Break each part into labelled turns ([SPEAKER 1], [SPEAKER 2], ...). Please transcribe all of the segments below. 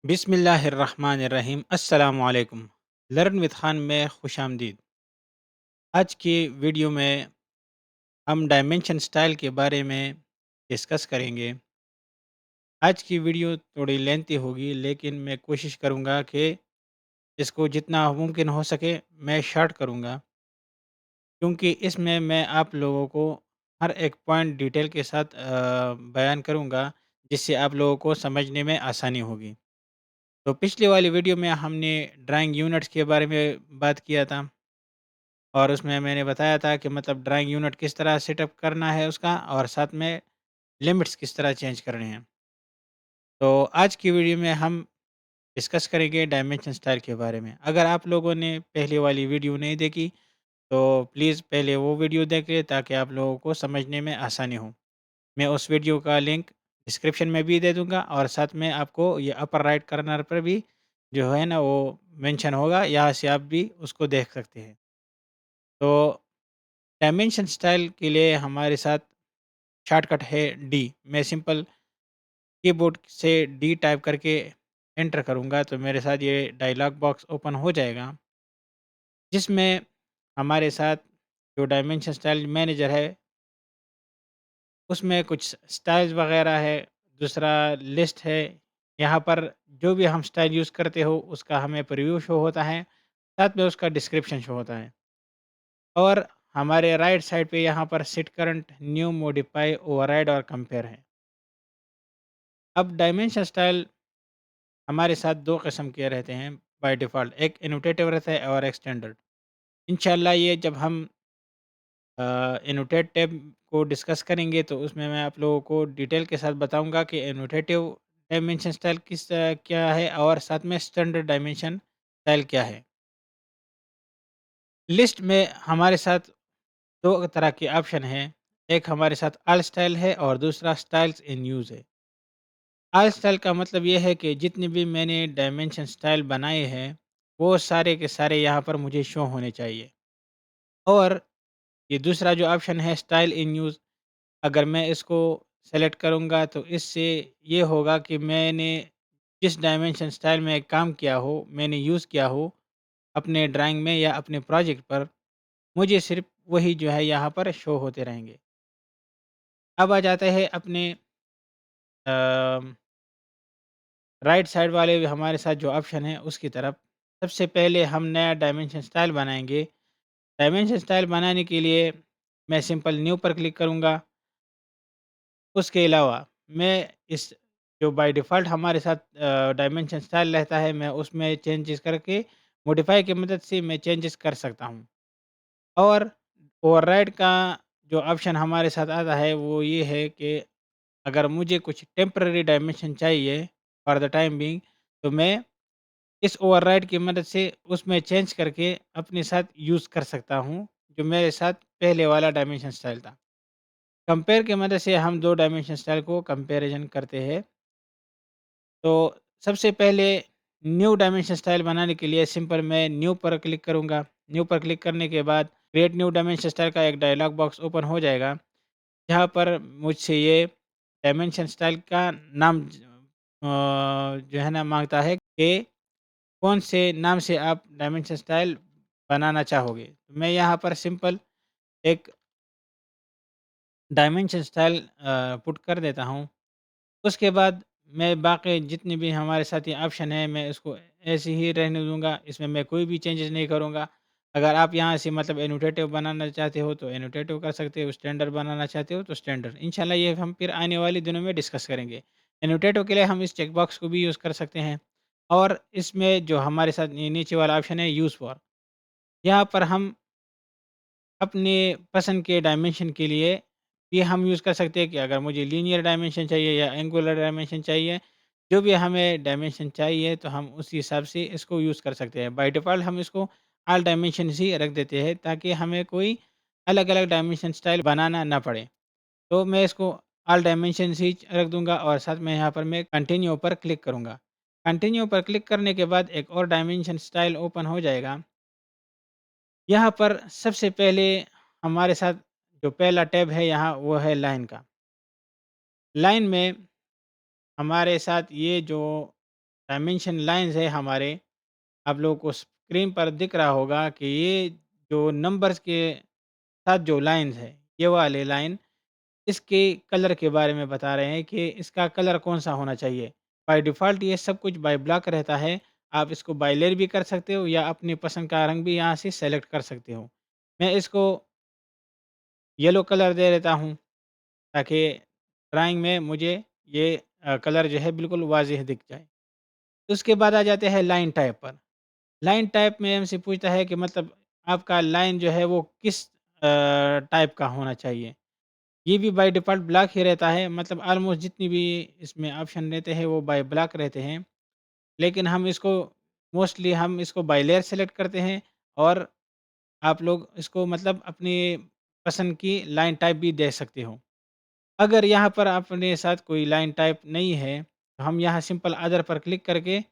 [SPEAKER 1] बिस्मिल्लाहिर्रहमानिर्रहीम अस्सलामु अलैकुम। लर्न विद खान में खुश आमदीद। आज की वीडियो में हम डायमेंशन स्टाइल के बारे में डिस्कस करेंगे। आज की वीडियो थोड़ी लेंथी होगी, लेकिन मैं कोशिश करूँगा कि इसको जितना मुमकिन हो सके मैं शॉर्ट करूँगा, क्योंकि इसमें मैं आप लोगों को हर एक पॉइंट डिटेल के साथ बयान करूँगा, जिससे आप लोगों को समझने में आसानी होगी। तो पिछली वाली वीडियो में हमने ड्राइंग यूनिट्स के बारे में बात किया था, और उसमें मैंने बताया था कि मतलब ड्राइंग यूनिट किस तरह सेटअप करना है उसका, और साथ में लिमिट्स किस तरह चेंज करने हैं। तो आज की वीडियो में हम डिस्कस करेंगे डायमेंशन स्टाइल के बारे में। अगर आप लोगों ने पहले वाली वीडियो नहीं देखी, तो प्लीज़ पहले वो वीडियो देखें, ताकि आप लोगों को समझने में आसानी हो। मैं उस वीडियो का लिंक डिस्क्रिप्शन में भी दे दूँगा, और साथ में आपको ये अपर राइट कॉर्नर पर भी जो है ना वो मेंशन होगा, यहाँ से आप भी उसको देख सकते हैं। तो डायमेंशन स्टाइल के लिए हमारे साथ शॉर्टकट है डी। मैं सिंपल कीबोर्ड से डी टाइप करके एंटर करूँगा, तो मेरे साथ ये डायलॉग बॉक्स ओपन हो जाएगा, जिसमें हमारे साथ जो डायमेंशन स्टाइल मैनेजर है, उसमें कुछ स्टाइल्स वगैरह है। दूसरा लिस्ट है। यहाँ पर जो भी हम स्टाइल यूज़ करते हो उसका हमें प्रीव्यू शो होता है, साथ में उसका डिस्क्रिप्शन शो होता है। और हमारे राइट साइड पे यहाँ पर set current, new, modify, override और कंपेयर है। अब डायमेंशन स्टाइल हमारे साथ 2 किस्म के रहते हैं बाय डिफ़ॉल्ट, एक एनोटेटिव रहता है और एक स्टैंडर्ड। इंशाल्लाह ये जब हम एनोटेटिव को डिस्कस करेंगे, तो उसमें मैं आप लोगों को डिटेल के साथ बताऊँगा कि एनोटेटिव डायमेंशन स्टाइल क्या है, और साथ में स्टैंडर्ड डायमेंशन स्टाइल क्या है। लिस्ट में हमारे साथ 2 तरह के ऑप्शन हैं, एक हमारे साथ ऑल स्टाइल है और दूसरा स्टाइल्स इन यूज़ है। ऑल स्टाइल का मतलब ये है कि जितने भी मैंने डायमेंशन स्टाइल बनाए हैं, वो सारे के सारे यहाँ पर मुझे शो होने चाहिए। और ये दूसरा जो ऑप्शन है स्टाइल इन यूज़, अगर मैं इसको सेलेक्ट करूँगा, तो इससे ये होगा कि मैंने जिस डायमेंशन स्टाइल में काम किया हो, मैंने यूज़ किया हो अपने ड्राइंग में या अपने प्रोजेक्ट पर, मुझे सिर्फ़ वही जो है यहाँ पर शो होते रहेंगे। अब आ जाते हैं अपने अ राइट साइड वाले भी हमारे साथ जो ऑप्शन है उसकी तरफ। सबसे पहले हम नया डायमेंशन स्टाइल बनाएंगे। डायमेंशन स्टाइल बनाने के लिए मैं सिंपल न्यू पर क्लिक करूँगा। उसके अलावा मैं इस जो बाय डिफ़ॉल्ट हमारे साथ डायमेंशन स्टाइल रहता है, मैं उसमें चेंजेस करके मॉडिफाई की मदद से मैं चेंजेस कर सकता हूँ। और ओवरराइड का जो ऑप्शन हमारे साथ आता है वो ये है कि अगर मुझे कुछ टेम्पररी डायमेंशन चाहिए फॉर द टाइम बीइंग, तो मैं इस ओवरराइड की मदद से उसमें चेंज करके अपने साथ यूज़ कर सकता हूँ, जो मेरे साथ पहले वाला डायमेंशन स्टाइल था। कंपेयर की मदद से हम 2 डायमेंशन स्टाइल को कंपैरिज़न करते हैं। तो सबसे पहले न्यू डायमेंशन स्टाइल बनाने के लिए सिंपल मैं न्यू पर क्लिक करूँगा। न्यू पर क्लिक करने के बाद क्रिएट न्यू डायमेंशन स्टाइल का एक डायलॉग बॉक्स ओपन हो जाएगा, जहाँ पर मुझसे ये डायमेंशन स्टाइल का नाम जो है ना माँगता है कि कौन से नाम से आप डायमेंशन स्टाइल बनाना चाहोगे? तो मैं यहाँ पर सिंपल एक डायमेंशन स्टाइल पुट कर देता हूँ। उसके बाद मैं बाकी जितने भी हमारे साथ ये ऑप्शन है, मैं इसको ऐसे ही रहने दूँगा, इसमें मैं कोई भी चेंजेस नहीं करूँगा। अगर आप यहाँ से मतलब एनोटेटिव बनाना चाहते हो, तो एनोटेटिव कर सकते हो, स्टैंडर्ड बनाना चाहते हो, तो स्टैंडर्ड। इंशाल्लाह ये हम फिर आने वाले दिनों में डिस्कस करेंगे। एनोटेटिव के लिए हम इस चेक बॉक्स को भी यूज़ कर सकते हैं, और इसमें जो हमारे साथ नीचे वाला ऑप्शन है यूज़ फॉर, यहाँ पर हम अपने पसंद के डायमेंशन के लिए ये हम यूज़ कर सकते हैं कि अगर मुझे लीनियर डायमेंशन चाहिए या एंगुलर डायमेंशन चाहिए, जो भी हमें डायमेंशन चाहिए, तो हम उस हिसाब से इसको यूज़ कर सकते हैं। बाय डिफ़ॉल्ट हम इसको ऑल डायमेंशन ही रख देते हैं, ताकि हमें कोई अलग-अलग डायमेंशन स्टाइल बनाना ना पड़े। तो मैं इसको ऑल डायमेंशन ही रख दूँगा, और साथ में यहाँ पर मैं कंटिन्यू पर क्लिक करूँगा। कंटिन्यू पर क्लिक करने के बाद एक और डायमेंशन स्टाइल ओपन हो जाएगा। यहाँ पर सबसे पहले हमारे साथ जो पहला टैब है यहाँ, वो है लाइन का। लाइन में हमारे साथ ये जो डायमेंशन लाइन्स है हमारे, आप लोगों को स्क्रीन पर दिख रहा होगा कि ये जो नंबर्स के साथ जो लाइन्स है, ये वाले लाइन इसके कलर के बारे में बता रहे हैं कि इसका कलर कौन-सा होना चाहिए। बाय डिफ़ॉल्ट ये सब कुछ बाय ब्लैक रहता है। आप इसको बाय लेयर भी कर सकते हो या अपनी पसंद का रंग भी यहाँ से सेलेक्ट कर सकते हो। मैं इसको येलो कलर दे देता हूँ ताकि ड्राइंग में मुझे ये कलर जो है बिल्कुल वाज़िह दिख जाए। उसके बाद आ जाते हैं लाइन टाइप पर। लाइन टाइप में हमसे पूछता है कि मतलब आपका लाइन जो है वो किस टाइप का होना चाहिए। ये भी बाय डिफ़ॉल्ट ब्लैक ही रहता है, मतलब ऑलमोस्ट जितनी भी इसमें ऑप्शन रहते हैं वो बाय ब्लैक रहते हैं। लेकिन हम इसको मोस्टली हम इसको बाय लेयर सेलेक्ट करते हैं और आप लोग इसको मतलब अपनी पसंद की लाइन टाइप भी दे सकते हो। अगर यहाँ पर अपने साथ कोई लाइन टाइप नहीं है, तो हम यहाँ सिंपल अदर पर क्लिक करके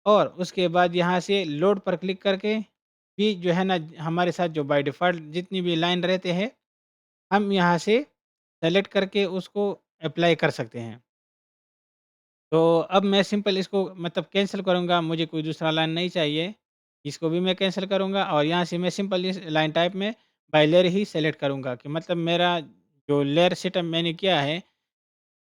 [SPEAKER 1] और उसके बाद यहाँ से लोड पर क्लिक करके भी जो है ना हमारे साथ जो बाय डिफ़ॉल्ट जितनी भी लाइन रहते हैं, हम यहाँ से सेलेक्ट करके उसको अप्लाई कर सकते हैं। तो अब मैं सिंपल इसको मतलब कैंसल करूँगा, मुझे कोई दूसरा लाइन नहीं चाहिए। इसको भी मैं कैंसल करूँगा और यहाँ से मैं सिंपल इस लाइन टाइप में बाय लेयर ही सेलेक्ट करूँगा कि मतलब मेरा जो लेयर सेटअप मैंने किया है,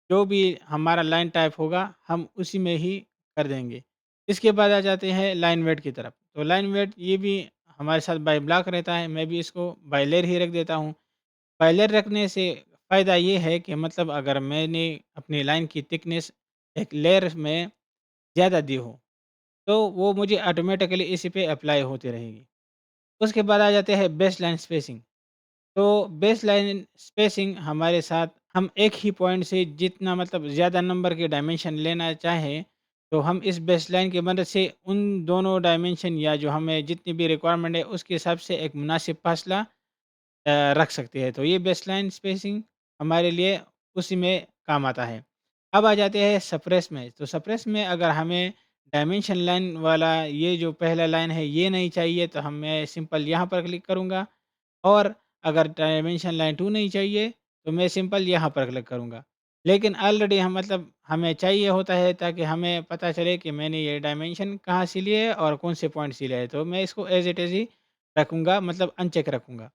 [SPEAKER 1] जो भी हमारा लाइन टाइप होगा, हम उसी में ही कर देंगे। इसके बाद आ जाते हैं लाइन वेट की तरफ। तो लाइन वेट ये भी हमारे साथ बाय ब्लॉक रहता है, मैं भी इसको बाय लेयर ही रख देता हूँ। बाय लेयर रखने से फ़ायदा ये है कि मतलब अगर मैंने अपनी लाइन की थिकनेस एक लेयर में ज़्यादा दी हो, तो वो मुझे ऑटोमेटिकली इसी पे अप्लाई होती रहेगी। उसके बाद आ जाते हैं बेसलाइन स्पेसिंग। तो बेसलाइन स्पेसिंग हमारे साथ हम एक ही पॉइंट से जितना मतलब ज़्यादा नंबर के डायमेंशन लेना चाहें, तो हम इस बेसलाइन की मदद से उन दोनों डायमेंशन या जो हमें जितनी भी रिक्वायरमेंट है, उसके हिसाब से एक मुनासिब फ़ासला रख सकते हैं। तो ये बेसलाइन स्पेसिंग हमारे लिए उसी में काम आता है। अब आ जाते हैं सप्रेस में। तो सप्रेस में अगर हमें डायमेंशन लाइन वाला ये जो पहला लाइन है ये नहीं चाहिए, तो हम मैं सिंपल यहाँ पर क्लिक करूँगा और अगर डायमेंशन लाइन 2 नहीं चाहिए, तो मैं सिंपल यहाँ पर क्लिक करूँगा। लेकिन ऑलरेडी हम मतलब हमें चाहिए होता है ताकि हमें पता चले कि मैंने ये डायमेंशन कहाँ से लिए है और कौन से पॉइंट से लिया है। तो मैं इसको एज़ इट इज़ ही रखूँगा, मतलब अनचेक रखूँगा।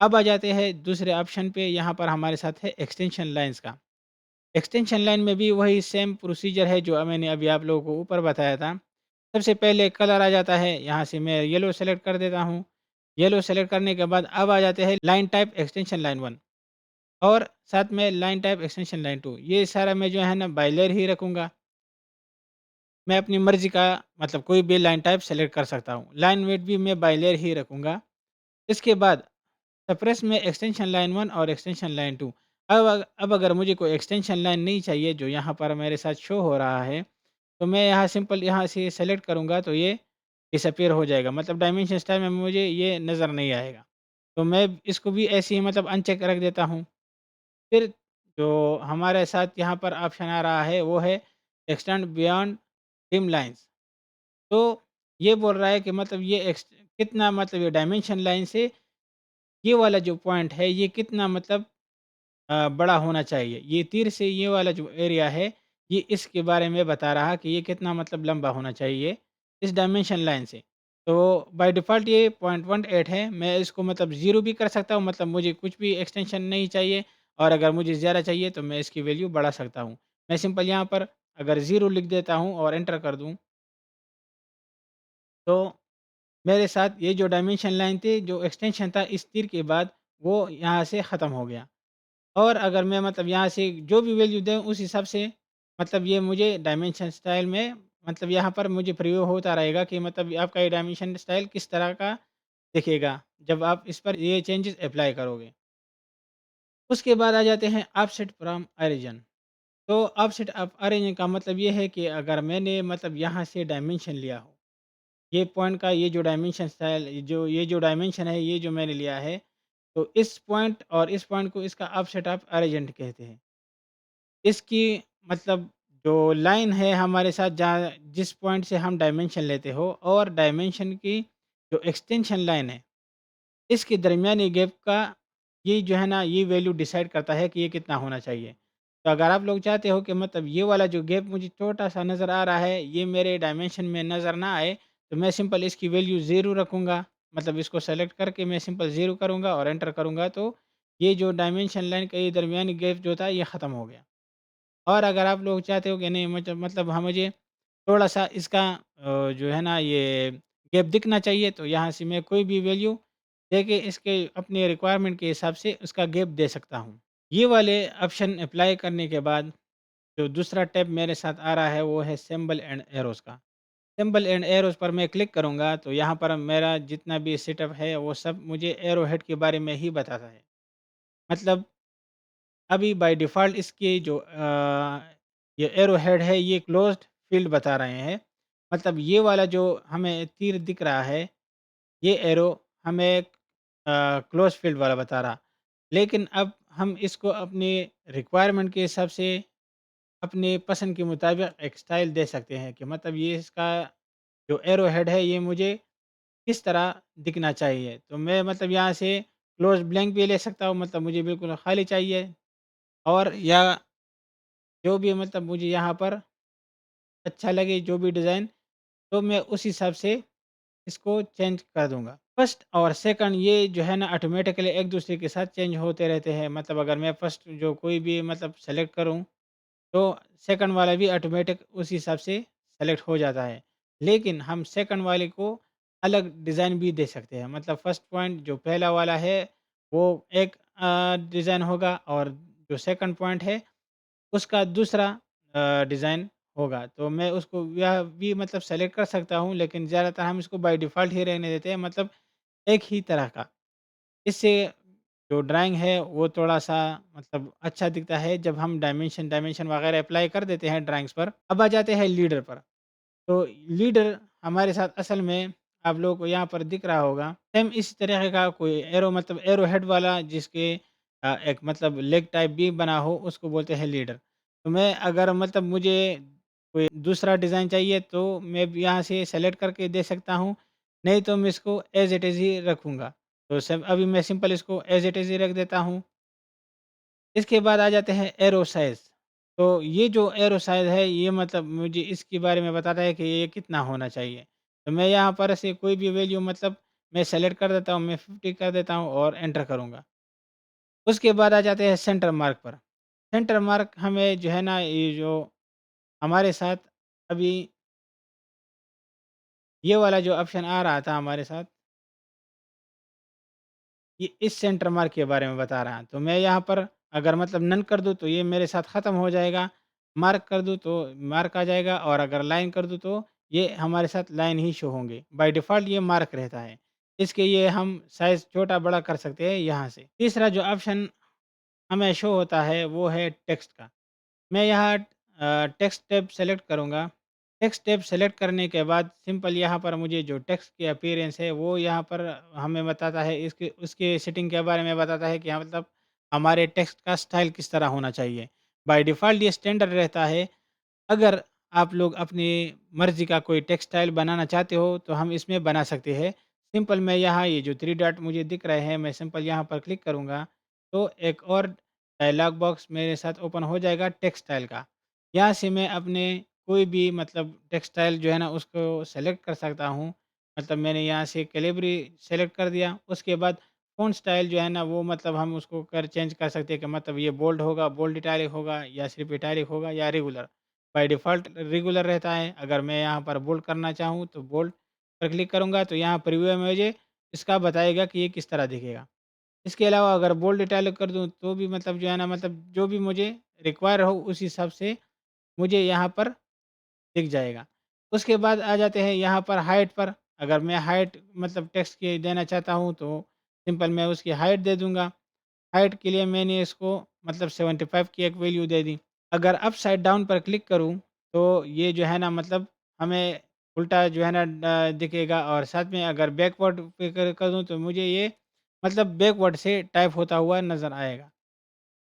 [SPEAKER 1] अब आ जाते हैं दूसरे ऑप्शन पे, यहाँ पर हमारे साथ है एक्सटेंशन लाइन्स का। एक्सटेंशन लाइन में भी वही सेम प्रोसीजर है जो मैंने अभी आप लोगों को ऊपर बताया था। सबसे पहले कलर आ जाता है, यहाँ से मैं येलो सेलेक्ट कर देता हूँ। येलो सेलेक्ट करने के बाद अब आ जाते हैं लाइन टाइप एक्सटेंशन लाइन 1 और साथ में लाइन टाइप एक्सटेंशन लाइन 2। ये सारा मैं जो है ना बाय लेयर ही रखूँगा। मैं अपनी मर्ज़ी का मतलब कोई भी लाइन टाइप सेलेक्ट कर सकता हूँ। लाइन वेट भी मैं बाय लेयर ही रखूँगा। इसके बाद सप्रेस में एक्सटेंशन लाइन 1 और एक्सटेंशन लाइन 2। अब अगर मुझे कोई एक्सटेंशन लाइन नहीं चाहिए जो यहाँ पर मेरे साथ शो हो रहा है, तो मैं यहाँ सिंपल यहाँ से सेलेक्ट करूँगा तो ये डिसअपीयर हो जाएगा। मतलब डायमेंशन स्टाइल में मुझे ये नज़र नहीं आएगा। तो मैं इसको भी ऐसे ही मतलब अनचेक रख देता हूँ। फिर जो हमारे साथ यहाँ पर ऑप्शन आ रहा है वो है एक्सटेंड बियॉन्ड ट्रिम लाइन्स। तो ये बोल रहा है कि मतलब ये कितना मतलब ये डायमेंशन लाइन से ये वाला जो पॉइंट है ये कितना मतलब बड़ा होना चाहिए। ये तीर से ये वाला जो एरिया है, ये इसके बारे में बता रहा कि ये कितना मतलब लंबा होना चाहिए, इस डायमेंशन लाइन से। तो बाय डिफ़ॉल्ट ये 0.18 है, मैं इसको मतलब 0 भी कर सकता हूँ, मतलब मुझे कुछ भी एक्सटेंशन नहीं चाहिए और अगर मुझे ज़्यादा चाहिए तो मैं इसकी वैल्यू बढ़ा सकता हूँ। मैं सिंपल यहाँ पर अगर 0 लिख देता हूँ और एंटर कर दूँ, तो मेरे साथ ये जो डायमेंशन लाइन थी, जो एक्सटेंशन था इस तीर के बाद, वो यहाँ से ख़त्म हो गया। और अगर मैं मतलब यहाँ से जो भी वैल्यू दें उस हिसाब से मतलब ये मुझे डायमेंशन स्टाइल में मतलब यहाँ पर मुझे प्रीव्यू होता रहेगा कि मतलब आपका ये डायमेंशन स्टाइल किस तरह का दिखेगा, जब आप इस पर ये चेंजेस अप्लाई करोगे। उसके बाद आ जाते हैं ऑफसेट फ्रॉम ओरिजिन। तो ऑफसेट ऑफ ओरिजिन का मतलब ये है कि अगर मैंने मतलब यहाँ से डायमेंशन लिया हो, ये पॉइंट का ये जो डायमेंशन स्टाइल जो ये जो डायमेंशन है ये जो मैंने लिया है, तो इस पॉइंट और इस पॉइंट को इसका ऑफसेट ऑफ ओरिजिन कहते हैं। इसकी मतलब जो लाइन है हमारे साथ जहाँ जिस पॉइंट से हम डायमेंशन लेते हो और डायमेंशन की जो एक्सटेंशन लाइन है, इसके दरमियानी गैप का ये जो है ना ये वैल्यू डिसाइड करता है कि ये कितना होना चाहिए। तो अगर आप लोग चाहते हो कि मतलब ये वाला जो गैप मुझे छोटा-सा नज़र आ रहा है, ये मेरे डायमेंशन में नज़र ना आए, तो मैं सिंपल इसकी वैल्यू 0 रखूँगा। मतलब इसको सेलेक्ट करके मैं सिंपल 0 करूँगा और एंटर करूँगा, तो ये जो डायमेंशन लाइन का ये दरमियानी गैप जो था, ये ख़त्म हो गया। और अगर आप लोग चाहते हो कि नहीं मतलब हाँ, मुझे थोड़ा-सा इसका जो है ना ये गैप दिखना चाहिए, तो यहाँ से मैं कोई भी वैल्यू देके इसके अपने रिक्वायरमेंट के हिसाब से उसका गैप दे सकता हूँ। ये वाले ऑप्शन अप्लाई करने के बाद जो दूसरा टैब मेरे साथ आ रहा है वो है सिंबल एंड एरोज़ का। सिंबल एंड एरोज़ पर मैं क्लिक करूँगा तो यहाँ पर मेरा जितना भी सेटअप है वो सब मुझे एरो हेड के बारे में ही बताता है। मतलब अभी बाय डिफ़ॉल्ट इसके जो ये एरो हेड है ये क्लोज़्ड फ़ील्ड बता रहे हैं। मतलब ये वाला जो हमें तीर दिख रहा है, ये एरो हमें क्लोज़ फ़ील्ड वाला बता रहा। लेकिन अब हम इसको अपनी रिक्वायरमेंट के हिसाब से अपनी पसंद के मुताबिक एक स्टाइल दे सकते हैं कि मतलब ये इसका जो एरो हेड है ये मुझे किस तरह दिखना चाहिए। तो मैं मतलब यहाँ से क्लोज़ ब्लैंक भी ले सकता हूँ, मतलब मुझे बिल्कुल खाली चाहिए, और या जो भी मतलब मुझे यहाँ पर अच्छा लगे जो भी डिज़ाइन, तो मैं उस हिसाब से इसको चेंज कर दूँगा। फर्स्ट और सेकंड ये जो है ना ऑटोमेटिकली एक दूसरे के साथ चेंज होते रहते हैं। मतलब अगर मैं फर्स्ट जो कोई भी मतलब सेलेक्ट करूँ, तो सेकंड वाला भी ऑटोमेटिक उस हिसाब से सेलेक्ट हो जाता है। लेकिन हम सेकंड वाले को अलग डिज़ाइन भी दे सकते हैं। मतलब फर्स्ट पॉइंट जो पहला वाला है वो एक डिज़ाइन होगा, और जो सेकंड पॉइंट है उसका दूसरा डिज़ाइन होगा। तो मैं उसको यह भी मतलब सेलेक्ट कर सकता हूँ, लेकिन ज़्यादातर हम इसको बाय डिफ़ॉल्ट ही रहने देते हैं, मतलब एक ही तरह का। इससे जो ड्राइंग है वो थोड़ा-सा मतलब अच्छा दिखता है जब हम डायमेंशन डायमेंशन वगैरह अप्लाई कर देते हैं ड्राइंग्स पर। अब आ जाते हैं लीडर पर। तो लीडर हमारे साथ असल में आप लोगों को यहाँ पर दिख रहा होगा, सेम इसी तरह का कोई एरो मतलब एरो हेड वाला जिसके एक मतलब लेग टाइप भी बना हो, उसको बोलते हैं लीडर। तो मैं अगर मतलब मुझे कोई दूसरा डिज़ाइन चाहिए तो मैं भी यहाँ से सेलेक्ट करके दे सकता हूँ, नहीं तो मैं इसको एज़ इट इज़ ही रखूँगा। तो सब अभी मैं सिंपल इसको एज़ इट इज़ ही रख देता हूँ। इसके बाद आ जाते हैं एरो साइज़। तो ये जो एरो साइज़ है ये मतलब मुझे इसके बारे में बताता है कि ये कितना होना चाहिए। तो मैं यहाँ पर से कोई भी वैल्यू मतलब मैं सेलेक्ट कर देता हूँ, मैं 50 कर देता हूँ और एंटर करूँगा। उसके बाद आ जाते हैं सेंटर मार्क पर। सेंटर मार्क हमें जो है ना ये जो हमारे साथ अभी ये वाला जो ऑप्शन आ रहा था हमारे साथ, ये इस सेंटर मार्क के बारे में बता रहा है। तो मैं यहाँ पर अगर मतलब नन कर दूँ तो ये मेरे साथ ख़त्म हो जाएगा, मार्क कर दूँ तो मार्क आ जाएगा, और अगर लाइन कर दूँ तो ये हमारे साथ लाइन ही शो होंगे। बाय डिफ़ॉल्ट ये मार्क रहता है। इसके ये हम साइज़ छोटा-बड़ा कर सकते हैं यहाँ से। तीसरा जो ऑप्शन हमें शो होता है वो है टेक्स्ट का। मैं यहाँ टेक्स्ट टैब सेलेक्ट करूँगा। टेक्स्ट टैब सेलेक्ट करने के बाद सिंपल यहाँ पर मुझे जो टेक्स्ट की अपीयरेंस है वो यहाँ पर हमें बताता है, इसके उसके सेटिंग के बारे में बताता है कि हाँ मतलब हमारे टेक्स्ट का स्टाइल किस तरह होना चाहिए। बाय डिफ़ॉल्ट ये स्टैंडर्ड रहता है। अगर आप लोग अपनी मर्ज़ी का कोई टेक्स्ट स्टाइल बनाना चाहते हो तो हम इसमें बना सकते हैं। सिंपल मैं यहाँ ये जो 3 डॉट मुझे दिख रहे हैं, मैं सिंपल यहाँ पर क्लिक करूँगा तो एक और डायलॉग बॉक्स मेरे साथ ओपन हो जाएगा टेक्स्ट स्टाइल का। यहाँ से मैं अपने कोई भी मतलब टेक्स्ट स्टाइल जो है ना उसको सेलेक्ट कर सकता हूँ। मतलब मैंने यहाँ से कैलिबरी सेलेक्ट कर दिया, उसके बाद फ़ॉन्ट स्टाइल जो है ना वो मतलब हम उसको कर चेंज कर सकते हैं कि मतलब ये बोल्ड होगा, बोल्ड इटैलिक होगा, या सिर्फ़ इटैलिक होगा, या रेगुलर। बाय डिफ़ॉल्ट रेगुलर रहता है। अगर मैं यहाँ पर बोल्ड करना चाहूँ तो बोल्ड पर क्लिक करूँगा तो यहाँ प्रीव्यू में मुझे इसका बताएगा कि ये किस तरह दिखेगा। इसके अलावा अगर बोल्ड इटैलिक कर दूँ तो भी मतलब जो है ना मतलब जो भी मुझे रिक्वायर हो उस हिसाब से मुझे यहाँ पर दिख जाएगा। उसके बाद आ जाते हैं यहाँ पर हाइट पर। अगर मैं हाइट मतलब टेक्स्ट की देना चाहता हूँ तो सिंपल मैं उसकी हाइट दे दूँगा। हाइट के लिए मैंने इसको मतलब 75 की एक वैल्यू दे दी। अगर अपसाइड डाउन पर क्लिक करूँ तो ये जो है ना मतलब हमें उल्टा जो है ना दिखेगा, और साथ में अगर बैकवर्ड पे कर दूँ तो मुझे ये मतलब बैकवर्ड से टाइप होता हुआ नज़र आएगा।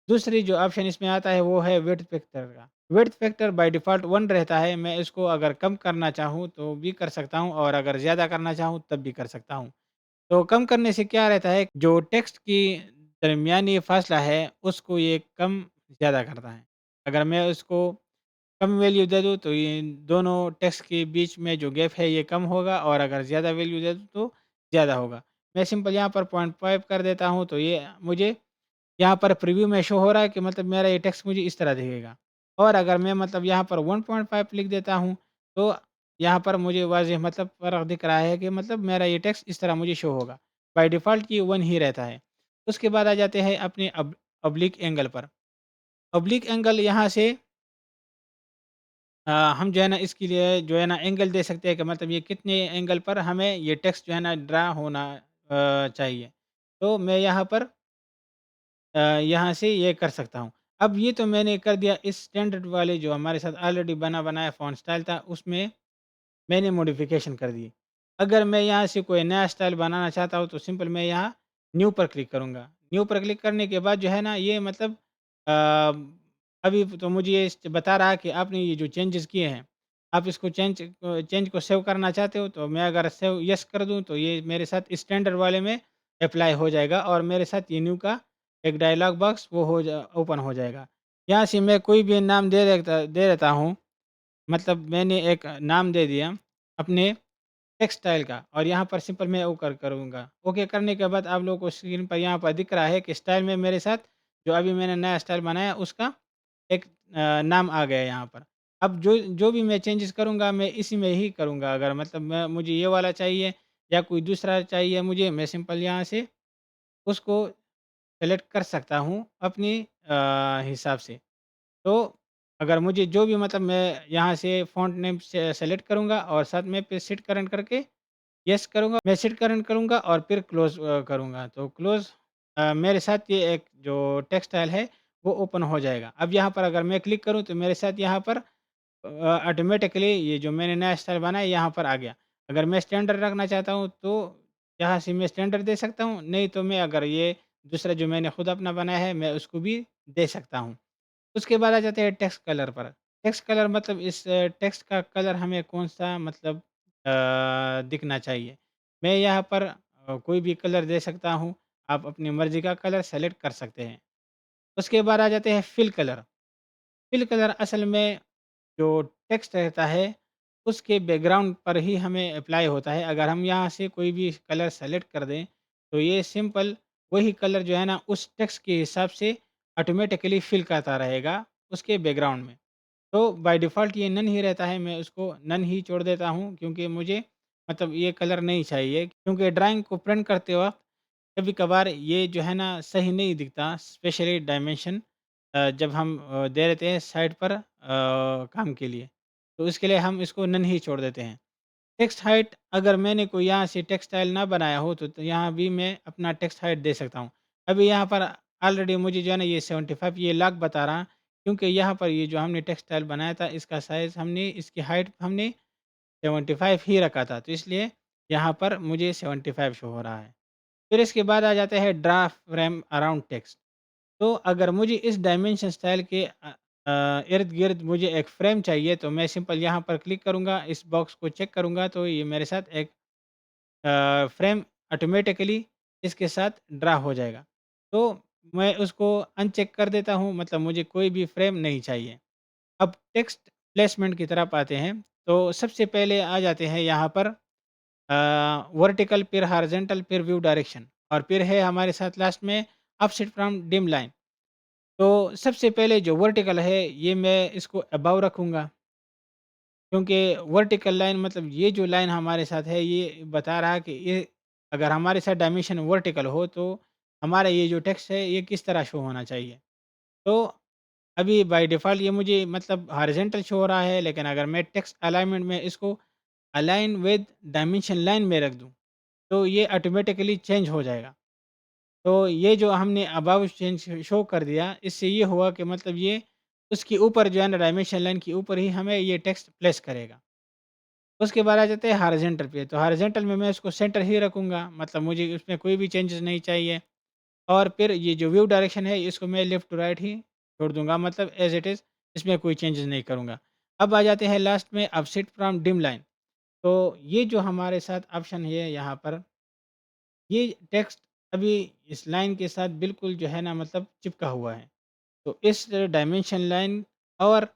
[SPEAKER 1] दूसरी जो ऑप्शन इसमें आता है वो है विड्थ फैक्टर का। विड्थ फैक्टर बाय डिफ़ॉल्ट 1 रहता है। मैं इसको अगर कम करना चाहूँ तो भी कर सकता हूँ, और अगर ज़्यादा करना चाहूँ तब भी कर सकता हूँ। तो कम करने से क्या रहता है, जो टेक्स्ट की दरमियानी फ़ासला है उसको ये कम ज़्यादा करता है। अगर मैं उसको कम वैल्यू दे दूँ तो ये दोनों टेक्स्ट के बीच में जो गैप है ये कम होगा, और अगर ज़्यादा वैल्यू दे दूँ तो ज़्यादा होगा। मैं सिंपल यहाँ पर 0.5 कर देता हूँ, तो ये मुझे यहाँ पर प्रीव्यू में शो हो रहा है कि मतलब मेरा ये टेक्स्ट मुझे इस तरह दिखेगा। और अगर मैं मतलब यहाँ पर 1.5 लिख देता हूँ, तो यहाँ पर मुझे वाज़ेह मतलब फ़र्क दिख रहा है कि मतलब मेरा ये टेक्स्ट इस तरह मुझे शो होगा। बाय डिफ़ॉल्ट ये 1 ही रहता है। उसके बाद आ जाते हैं अपने ऑब्लिक एंगल पर। ऑब्लिक एंगल यहाँ से हम जो है ना इसके लिए जो है ना एंगल दे सकते हैं कि मतलब ये कितने एंगल पर हमें ये टेक्स्ट जो है ना ड्रा होना चाहिए। तो मैं यहाँ पर यहाँ से ये कर सकता हूँ। अब ये तो मैंने कर दिया इस स्टैंडर्ड वाले जो हमारे साथ ऑलरेडी बना बनाया फ़ॉन्ट स्टाइल था, उसमें मैंने मॉडिफ़िकेशन कर दी। अगर मैं यहाँ से कोई नया स्टाइल बनाना चाहता हूँ, तो सिंपल मैं यहाँ न्यू पर क्लिक करूँगा। न्यू पर क्लिक करने के बाद जो है ना ये मतलब अभी तो मुझे ये बता रहा है कि आपने ये जो चेंजेज़ किए हैं, आप इसको चेंज को सेव करना चाहते हो, तो मैं अगर सेव येस कर दूँ तो ये मेरे साथ स्टैंडर्ड वाले में अप्लाई हो जाएगा, और मेरे साथ ये न्यू का एक डायलॉग बॉक्स वो हो जा ओपन हो जाएगा। यहाँ से मैं कोई भी नाम दे देता हूँ, मतलब मैंने एक नाम दे दिया अपने टेक्सटाइल का, और यहाँ पर सिंपल मैं ओके करूँगा। ओके करने के बाद आप लोगों को स्क्रीन पर यहाँ पर दिख रहा है कि स्टाइल में मेरे साथ जो अभी मैंने नया स्टाइल बनाया उसका एक नाम आ गया यहाँ पर। अब जो जो भी मैं चेंजेस करूँगा मैं इसी में ही करूँगा। अगर मतलब मैं मुझे ये वाला चाहिए या कोई दूसरा चाहिए मुझे, मैं सिंपल यहाँ से उसको सेलेक्ट कर सकता हूँ अपनी हिसाब से। तो अगर मुझे जो भी मतलब मैं यहाँ से फ़ॉन्ट नेम से सेलेक्ट करूँगा और साथ में फिर सेट करंट करके येस करूँगा, मैं सेट करंट करूँगा और फिर क्लोज़ करूँगा। तो क्लोज़ मेरे साथ ये एक जो टेक्स्ट फाइल है वो ओपन हो जाएगा। अब यहाँ पर अगर मैं क्लिक करूँ तो मेरे साथ यहाँ पर ऑटोमेटिकली ये जो मैंने नया स्टाइल बनाया यहाँ पर आ गया। अगर मैं स्टैंडर्ड रखना चाहता हूँ तो यहाँ से मैं स्टैंडर्ड दे सकता हूँ, नहीं तो मैं अगर ये दूसरा जो मैंने खुद अपना बनाया है मैं उसको भी दे सकता हूँ। उसके बाद आ जाते हैं टेक्स्ट कलर पर। टेक्स्ट कलर मतलब इस टेक्स्ट का कलर हमें कौन-सा मतलब दिखना चाहिए। मैं यहाँ पर कोई भी कलर दे सकता हूँ, आप अपनी मर्ज़ी का कलर सेलेक्ट कर सकते हैं। उसके बाद आ जाते हैं फिल कलर। फिल कलर असल में जो टेक्स्ट रहता है, उसके बैकग्राउंड पर ही हमें अप्लाई होता है। अगर हम यहाँ से कोई भी कलर सेलेक्ट कर दें, तो ये सिंपल वही कलर जो है ना उस टेक्स्ट के हिसाब से ऑटोमेटिकली फिल करता रहेगा उसके बैकग्राउंड में। तो बाय डिफ़ॉल्ट ये नन ही रहता है, मैं उसको नन ही छोड़ देता हूँ क्योंकि मुझे मतलब ये कलर नहीं चाहिए, क्योंकि ड्राइंग को प्रिंट करते वक़्त कभी-कभार ये जो है ना सही नहीं दिखता, स्पेशली डायमेंशन जब हम दे देते हैं साइड पर काम के लिए, तो इसके लिए हम इसको नन ही छोड़ देते हैं। टेक्स्ट हाइट अगर मैंने कोई यहाँ से टेक्स्ट स्टाइल ना बनाया हो तो यहाँ भी मैं अपना टेक्स्ट हाइट दे सकता हूँ। अभी यहाँ पर ऑलरेडी मुझे जो है ना ये 75 ये लाख बता रहा, क्योंकि यहाँ पर ये जो हमने टेक्स्ट स्टाइल बनाया था इसका साइज़ हमने इसकी हाइट हमने 75 ही रखा था, तो इसलिए यहाँ पर मुझे 75 शो हो रहा है। फिर इसके बाद आ जाते हैं ड्रा फ्रेम अराउंड टेक्स्ट। तो अगर मुझे इस डायमेंशन स्टाइल के इर्द-गिर्द मुझे एक फ्रेम चाहिए, तो मैं सिंपल यहाँ पर क्लिक करूँगा, इस बॉक्स को चेक करूँगा तो ये मेरे साथ एक फ्रेम ऑटोमेटिकली इसके साथ ड्रा हो जाएगा। तो मैं उसको अनचेक कर देता हूँ, मतलब मुझे कोई भी फ्रेम नहीं चाहिए। अब टेक्स्ट प्लेसमेंट की तरफ आते हैं, तो सबसे पहले आ जाते हैं यहाँ पर वर्टिकल फिर हॉरिज़ॉन्टल फिर व्यू डायरेक्शन, और फिर है हमारे साथ लास्ट में ऑफसेट फ्रॉम डिम लाइन। तो सबसे पहले जो वर्टिकल है ये मैं इसको अबव रखूँगा, क्योंकि वर्टिकल लाइन मतलब ये जो लाइन हमारे साथ है ये बता रहा है कि ये अगर हमारे साथ डायमेंशन वर्टिकल हो तो हमारा ये जो टेक्स्ट है ये किस तरह शो होना चाहिए। तो अभी बाय डिफ़ॉल्ट ये मुझे मतलब हॉरिज़ॉन्टल शो हो रहा है, लेकिन अगर मैं टेक्स्ट अलाइनमेंट में इसको अलाइन विद डायमेंशन लाइन में रख दूँ, तो ये ऑटोमेटिकली चेंज हो जाएगा। तो ये जो हमने अबाउ चेंज शो कर दिया, इससे ये हुआ कि मतलब ये उसके ऊपर जो है ना डायमेंशन लाइन के ऊपर ही हमें ये टेक्स्ट प्लेस करेगा। उसके बाद आ जाते हैं हॉरिज़ॉन्टल पे, तो हॉरिज़ॉन्टल में मैं इसको सेंटर ही रखूँगा, मतलब मुझे उसमें कोई भी चेंजेस नहीं चाहिए। और फिर ये जो व्यू डायरेक्शन है इसको मैं लेफ्ट टू राइट ही छोड़ दूँगा, मतलब एज़ इट इज़, इसमें कोई चेंजेस नहीं करूँगा। अब आ जाते हैं लास्ट में ऑफसेट फ्रॉम डिम लाइन। तो ये जो हमारे साथ ऑप्शन है यहाँ पर, ये टेक्स्ट अभी इस लाइन के साथ बिल्कुल जो है ना मतलब चिपका हुआ है। तो इस डायमेंशन लाइन और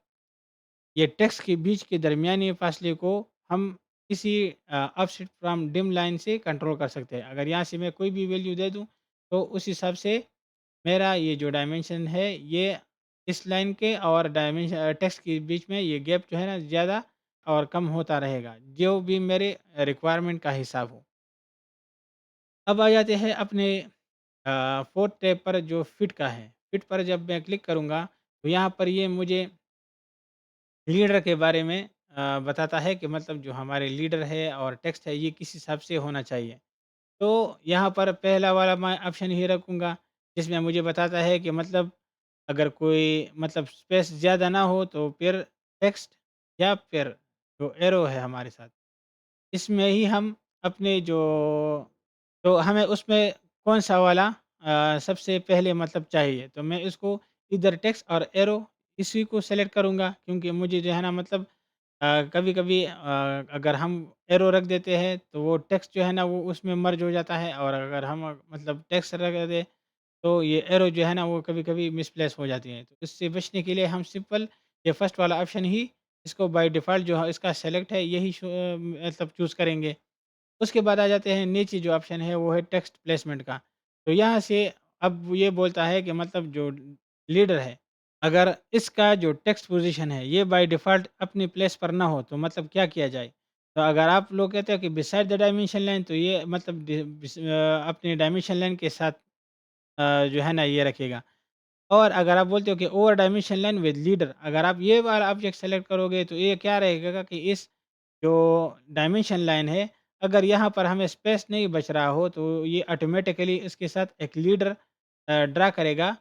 [SPEAKER 1] ये टेक्स्ट के बीच के दरमियानी फासले को हम किसी ऑफसेट फ्रॉम डिम लाइन से कंट्रोल कर सकते हैं। अगर यहाँ से मैं कोई भी वैल्यू दे दूँ, तो उस हिसाब से मेरा ये जो डायमेंशन है, ये इस लाइन के और टेक्स्ट के बीच में ये गैप जो है ना, ज़्यादा और कम होता रहेगा, जो भी मेरे रिक्वायरमेंट का हिसाब हो। अब आ जाते हैं अपने 4th टैब पर जो फिट का है। फिट पर जब मैं क्लिक करूँगा, तो यहाँ पर ये मुझे लीडर के बारे में बताता है कि मतलब जो हमारे लीडर है और टेक्स्ट है, ये किस हिसाब से होना चाहिए। तो यहाँ पर पहला वाला मैं ऑप्शन ही रखूँगा, जिसमें मुझे बताता है कि मतलब अगर कोई मतलब स्पेस ज़्यादा ना हो, तो फिर टेक्स्ट या फिर जो एरो है हमारे साथ, इसमें ही हम अपने जो, तो हमें उसमें कौन-सा वाला सबसे पहले मतलब चाहिए, तो मैं इसको इधर टेक्स्ट और एरो इसी को सेलेक्ट करूँगा, क्योंकि मुझे जो है ना मतलब कभी-कभी अगर हम एरो रख देते हैं, तो वो टेक्स्ट जो है ना वो उसमें मर्ज हो जाता है, और अगर हम मतलब टेक्स्ट रख दें, तो ये एरो जो है ना वो कभी-कभी मिसप्लेस हो जाती है। तो इससे बचने के लिए हम सिंपल ये फर्स्ट वाला ऑप्शन ही इसको बाय डिफ़ॉल्ट जो है इसका सेलेक्ट है, यही मतलब चूज़ करेंगे। उसके बाद आ जाते हैं नीचे जो ऑप्शन है, वो है टेक्स्ट प्लेसमेंट का। तो यहाँ से अब ये बोलता है कि मतलब जो लीडर है, अगर इसका जो टेक्स्ट पोज़ीशन है, ये बाय डिफ़ॉल्ट अपनी प्लेस पर ना हो, तो मतलब क्या किया जाए? तो अगर आप लोग कहते हो कि बिसाइड द डायमेंशन लाइन, तो ये मतलब अपनी डायमेंशन लाइन के साथ जो है ना ये रखेगा। और अगर आप बोलते हो कि over dimension line with leader, अगर आप ये वाला ऑब्जेक्ट सेलेक्ट करोगे, तो ये क्या रहेगा कि इस जो डायमेंशन लाइन है, अगर यहाँ पर हमें स्पेस नहीं बच रहा हो, तो ये ऑटोमेटिकली इसके साथ एक लीडर ड्रा करेगा,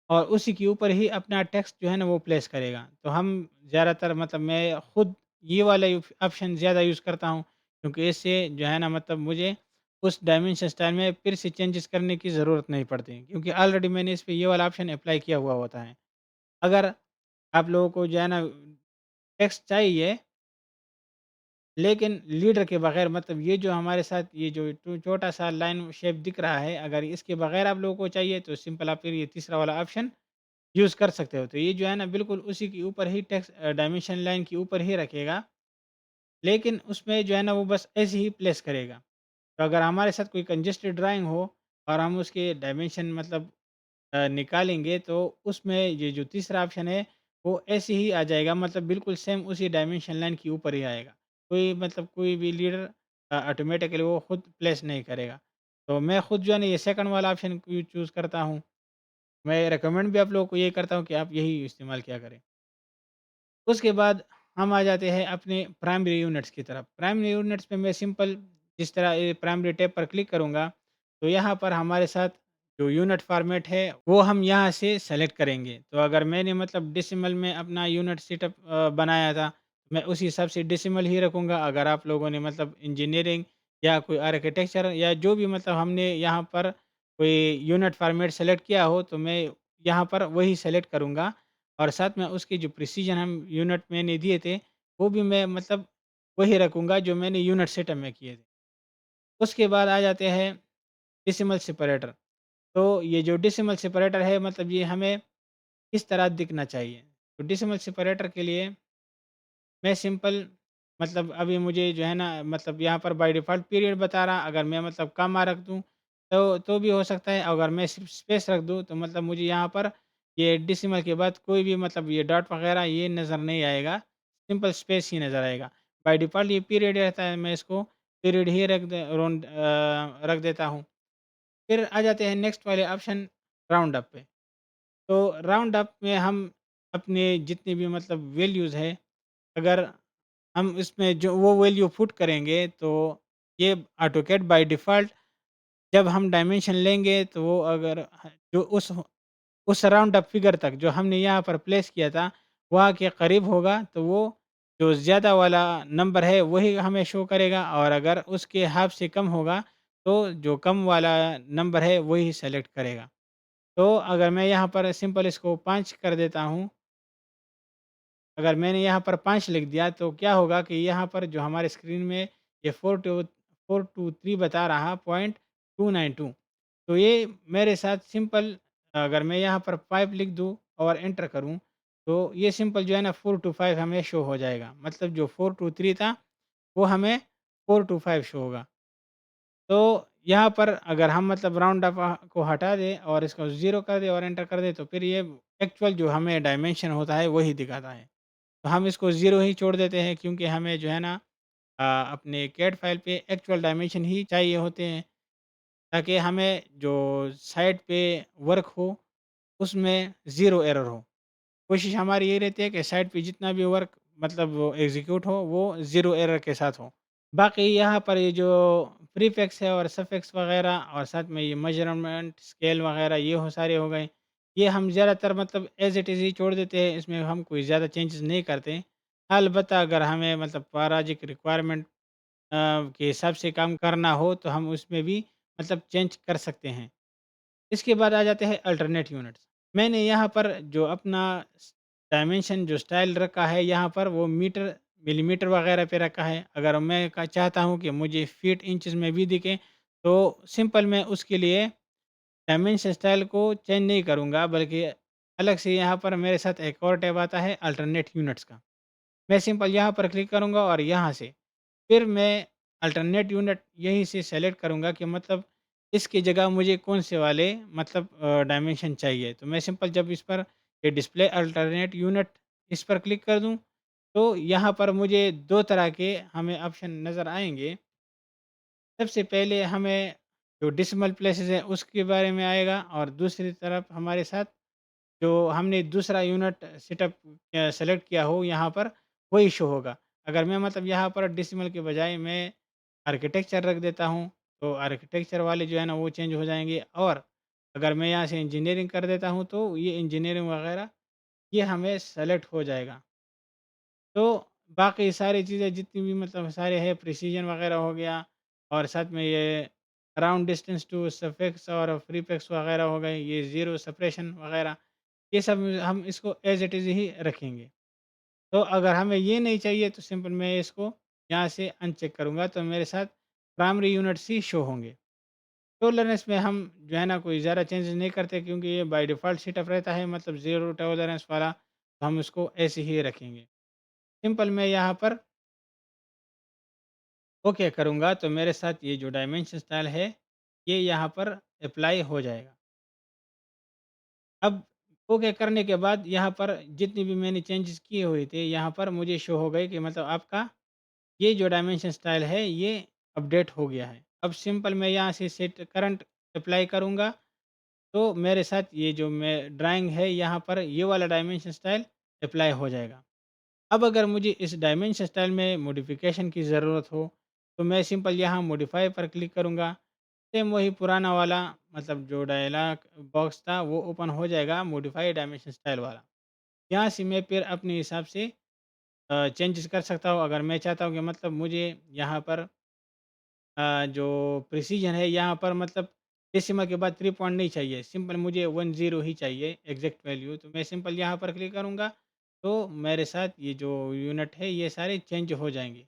[SPEAKER 1] और उसी के ऊपर ही अपना टेक्स्ट जो है ना वो प्लेस करेगा। तो हम ज़्यादातर मतलब मैं खुद ये वाला ऑप्शन ज़्यादा यूज़ करता हूँ, क्योंकि इससे जो है ना मतलब मुझे उस डायमेंशन स्टाइल में फिर से चेंजेस करने की ज़रूरत नहीं पड़ती, क्योंकि ऑलरेडी मैंने इस पे ये वाला ऑप्शन अप्लाई किया हुआ होता है। अगर आप लोगों को जो है ना टेक्स्ट चाहिए, लेकिन लीडर के बगैर, मतलब ये जो हमारे साथ ये जो छोटा-सा लाइन शेप दिख रहा है, अगर इसके बगैर आप लोगों को चाहिए, तो सिंपल आप फिर ये तीसरा वाला ऑप्शन यूज़ कर सकते हो। तो ये जो है ना बिल्कुल उसी के ऊपर ही टेक्स्ट डायमेंशन लाइन के ऊपर ही रखेगा, लेकिन उसमें जो है ना वो बस ऐसे ही प्लेस करेगा। तो अगर हमारे साथ कोई कंजेस्टेड ड्राइंग हो और हम उसके डायमेंशन मतलब निकालेंगे, तो उसमें ये जो तीसरा ऑप्शन है, वो ऐसे ही आ जाएगा, मतलब बिल्कुल सेम उसी डायमेंशन लाइन के ऊपर ही आएगा। कोई मतलब कोई भी लीडर ऑटोमेटिकली वो खुद प्लेस नहीं करेगा। तो मैं खुद जो है ना ये सेकंड वाला ऑप्शन चूज़ करता हूँ। मैं रिकमेंड भी आप लोगों को यही करता हूँ कि आप यही इस्तेमाल किया करें। उसके बाद हम आ जाते हैं अपने प्राइमरी यूनिट्स की तरफ। प्राइमरी यूनिट्स में मैं सिंपल जिस तरह ये प्राइमरी टैब पर क्लिक करूँगा, तो यहाँ पर हमारे साथ जो यूनिट फॉर्मेट है, वो हम यहाँ से सेलेक्ट करेंगे। तो अगर मैंने मतलब डेसिमल में अपना यूनिट सेटअप बनाया था, मैं उसी हिसाब से डेसिमल ही रखूँगा। अगर आप लोगों ने मतलब इंजीनियरिंग या कोई आर्किटेक्चर या जो भी मतलब हमने यहाँ पर कोई यूनिट फॉर्मेट सेलेक्ट किया हो, तो मैं यहाँ पर वही सेलेक्ट करूँगा, और साथ में उसकी जो प्रिसीजन हम यूनिट मैंने दिए थे, वो भी मैं मतलब वही रखूँगा जो मैंने यूनिट सेटअप में किए थे। उसके बाद आ जाते हैं डेसिमल सेपरेटर। तो ये जो डेसिमल सेपरेटर है, मतलब ये हमें किस तरह दिखना चाहिए? तो डेसिमल सेपरेटर के लिए मैं सिंपल मतलब अभी मुझे जो है ना मतलब यहाँ पर बाय डिफ़ॉल्ट पीरियड बता रहा, अगर मैं मतलब कॉमा रख दूँ, तो भी हो सकता है। अगर मैं सिर्फ़ स्पेस रख दूँ, तो मतलब मुझे यहाँ पर ये डेसिमल के बाद कोई भी मतलब ये डॉट वग़ैरह ये नज़र नहीं आएगा, सिंपल स्पेस ही नज़र आएगा। बाय डिफ़ॉल्ट ये पीरियड रहता है, मैं इसको पीरियड ही रख देता हूँ। फिर आ जाते हैं नेक्स्ट वाले ऑप्शन राउंड अप पे। तो राउंड अप में हम अपने जितने भी मतलब वैल्यूज़ है, अगर हम इसमें जो वो वैल्यू पुट करेंगे, तो ये ऑटोकैड बाय डिफ़ॉल्ट जब हम डायमेंशन लेंगे, तो वो अगर जो उस राउंड अप फिगर तक जो हमने यहाँ पर प्लेस किया था, वहाँ के करीब होगा, तो वो जो ज़्यादा वाला नंबर है वही हमें शो करेगा, और अगर उसके हाफ़ से कम होगा, तो जो कम वाला नंबर है वही सेलेक्ट करेगा। तो अगर मैं यहाँ पर सिंपल इसको 5 कर देता हूँ, अगर मैंने यहाँ पर 5 लिख दिया, तो क्या होगा कि यहाँ पर जो हमारे स्क्रीन में ये 423 बता रहा 0.292, तो ये मेरे साथ सिंपल, अगर मैं यहाँ पर 5 लिख दूँ और एंटर करूँ, तो ये सिंपल जो है ना 4 टू 5 हमें शो हो जाएगा। मतलब जो 4 टू 3 था, वो हमें 4 टू 5 शो होगा। तो यहाँ पर अगर हम मतलब राउंड अप को हटा दें और इसको ज़ीरो कर दें और एंटर कर दें, तो फिर ये एक्चुअल जो हमें डायमेंशन होता है वही दिखाता है। तो हम इसको ज़ीरो ही छोड़ देते हैं, क्योंकि हमें जो है ना अपने कैड फाइल पे एक्चुअल डायमेंशन ही चाहिए होते हैं, ताकि हमें जो साइट पे वर्क हो उसमें ज़ीरो एरर हो। कोशिश हमारी यही रहती है कि साइट पे जितना भी वर्क मतलब वो एग्ज़ीक्यूट हो वो ज़ीरो एरर के साथ हो। बाकी यहाँ पर ये जो प्रीफिक्स है और सफिक्स वगैरह और साथ में ये मेजरमेंट स्केल वगैरह ये हो सारे हो गए। ये हम ज़्यादातर मतलब एज़ इट इज़ ही छोड़ देते हैं, इसमें हम कोई ज़्यादा चेंजेस नहीं करते। अलबत्ता अगर हमें मतलब पैराजिक रिक्वायरमेंट के हिसाब से काम करना हो तो हम उसमें भी मतलब चेंज कर सकते हैं। इसके बाद आ जाते हैं अल्टरनेट यूनिट्स। मैंने यहाँ पर जो अपना डायमेंशन जो स्टाइल रखा है यहाँ पर वो मीटर, मिलीमीटर वगैरह पे रखा है। अगर मैं चाहता हूँ कि मुझे फीट इंचज़ में भी दिखे, तो सिंपल मैं उसके लिए डायमेंशन स्टाइल को चेंज नहीं करूँगा, बल्कि अलग से यहाँ पर मेरे साथ एक और टैब आता है अल्टरनेट यूनिट्स का। मैं सिंपल यहाँ पर क्लिक करूँगा और यहाँ से फिर मैं अल्टरनेट यूनिट यहीं से सेलेक्ट करूँगा कि मतलब इसकी जगह मुझे कौन से वाले मतलब डायमेंशन चाहिए। तो मैं सिंपल जब इस पर ये डिस्प्ले अल्टरनेट यूनिट इस पर क्लिक कर दूँ, तो यहाँ पर मुझे 2 तरह के हमें ऑप्शन नज़र आएँगे। सबसे पहले हमें जो डेसिमल प्लेसेस है उसके बारे में आएगा, और दूसरी तरफ हमारे साथ जो हमने दूसरा यूनिट सेटअप सेलेक्ट किया हो यहाँ पर वही शो होगा। अगर मैं मतलब यहाँ पर डेसिमल के बजाय मैं आर्किटेक्चर रख देता हूँ, तो आर्किटेक्चर वाले जो है ना वो चेंज हो जाएँगे, और अगर मैं यहाँ से इंजीनियरिंग कर देता हूँ तो ये इंजीनियरिंग वगैरह ये हमें सेलेक्ट हो जाएगा। तो बाकी सारी चीज़ें जितनी भी मतलब सारे है प्रिसिजन वगैरह हो गया, और साथ में ये राउंड डिस्टेंस टू सफिक्स और प्रीफिक्स वगैरह हो गए, ये ज़ीरो सेपरेशन वगैरह, ये सब हम इसको एज़ इट इज़ ही रखेंगे। तो अगर हमें ये नहीं चाहिए तो सिंपल मैं इसको यहाँ से अनचेक करूँगा, तो मेरे साथ प्राइमरी यूनिट्स ही शो होंगे। टॉलरेंस में हम जो है ना कोई ज़्यादा चेंजेस नहीं करते, क्योंकि ये बाय डिफ़ॉल्ट सेटअप रहता है मतलब ज़ीरो टॉलरेंस वाला, तो हम उसको ऐसे ही रखेंगे। सिंपल मैं यहाँ पर ओके करूँगा, तो मेरे साथ ये जो डायमेंशन स्टाइल है, ये यहाँ पर अप्लाई हो जाएगा। अब ओके करने के बाद यहाँ पर जितनी भी मैंने चेंजेस किए हुए थे, यहाँ पर मुझे शो हो गए कि मतलब आपका ये जो डायमेंशन स्टाइल है, ये अपडेट हो गया है। अब सिंपल मैं यहाँ से सेट करंट अप्लाई करूँगा, तो मेरे साथ ये जो मैं ड्राइंग है, यहाँ पर ये वाला डायमेंशन स्टाइल अप्लाई हो जाएगा। अब अगर मुझे इस डायमेंशन स्टाइल में मॉडिफ़िकेशन की ज़रूरत हो, तो मैं सिंपल यहाँ मॉडिफ़ाई पर क्लिक करूँगा। सेम वही पुराना वाला मतलब जो डायलॉग बॉक्स था वो ओपन हो जाएगा, मॉडिफ़ाई डायमेंशन स्टाइल वाला। यहाँ से मैं फिर अपने हिसाब से चेंजेस कर सकता हूँ। अगर मैं चाहता हूँ कि मतलब मुझे यहाँ पर जो प्रिसिजन है यहाँ पर मतलब डेसिमल के बाद 3 पॉइंट नहीं चाहिए, सिंपल मुझे 10 ही चाहिए एग्ज़ैक्ट वैल्यू, तो मैं सिंपल यहाँ पर क्लिक करूँगा, तो मेरे साथ ये जो यूनिट है ये सारे चेंज हो जाएँगे।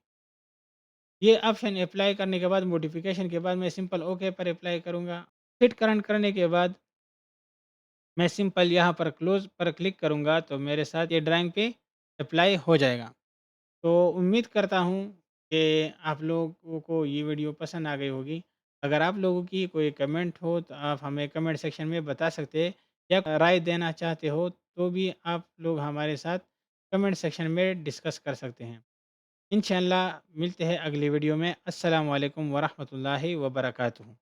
[SPEAKER 1] ये ऑप्शन अप्लाई करने के बाद मॉडिफ़िकेशन के बाद मैं सिंपल ओके पर अप्लाई करूँगा। फिट करंट करने के बाद मैं सिंपल यहाँ पर क्लोज़ पर क्लिक करूँगा, तो मेरे साथ ये ड्राइंग पे अप्लाई हो जाएगा। तो उम्मीद करता हूँ कि आप लोगों को ये वीडियो पसंद आ गई होगी। अगर आप लोगों की कोई कमेंट हो तो आप हमें कमेंट सेक्शन में बता सकते हैं, या राय देना चाहते हो तो भी आप लोग हमारे साथ कमेंट सेक्शन में डिस्कस कर सकते हैं। इंशाअल्लाह मिलते हैं अगली वीडियो में। अस्सलाम वालेकुम वरहमतुल्लाहि वबरकातुहू।